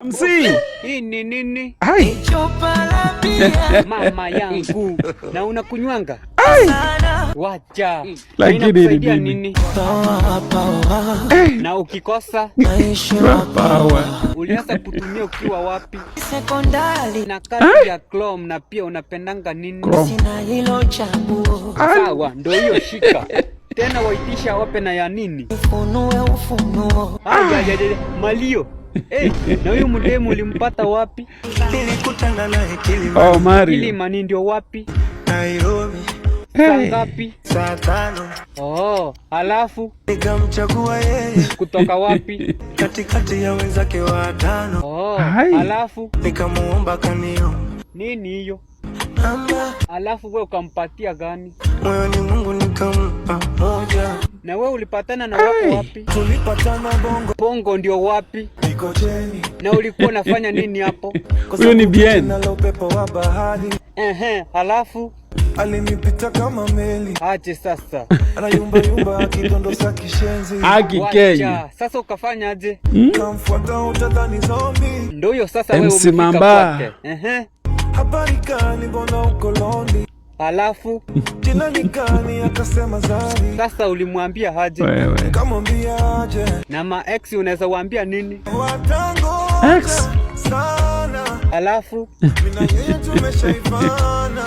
Msi. Hii ni nini? Hai. Mama yangu. Na unakunywanga? Wacha. Lakini ni nini? Na ukikosa? Ulianza kutumia ukiwa wapi? Sekondari. Na kazi ya Chrome na pia unapendanga nini? Sina hilo chaguo. Sawa, ndio hiyo shika. Tena waitisha wape na ya nini? Ufunuo. Malio. Na huyu mdemu ulimpata wapi? Nilikutana naye Kilima. Oh, Mario. Kilima ni ndio wapi? Nairobi. Saa ngapi? Saa 5. Oh, halafu Nikamchagua yeye. kutoka wapi? Katikati ya wenzake 5. Oh, Hai. halafu Nikamuomba kanio. nini hiyo? Ama Halafu wewe ukampatia gani? moyoni Mungu nikampa moja. Na wewe ulipatana na wako wapi? Tulipatana Bongo. Bongo ndio wapi? Mikocheni. Na ulikuwa unafanya nini hapo? Huyo ni Bien. Na upepo wa bahari. Halafu Alinipita kama meli. aje sasa. Anayumba yumba akidondosa kishenzi. Aki Kenya. Wacha, sasa ukafanya aje? Kamfuata utadhani zombie. Ndio hiyo sasa wewe MC umefika Mamba. kwake. Habari gani mbona uko lonely? Halafu Jina ni gani akasema Zari. sasa ulimwambia aje? Wewe. Nikamwambia aje. Na ma ex unaweza waambia nini? Watangoja Ex. sana. Halafu Mimi na yeye tumeshaivana.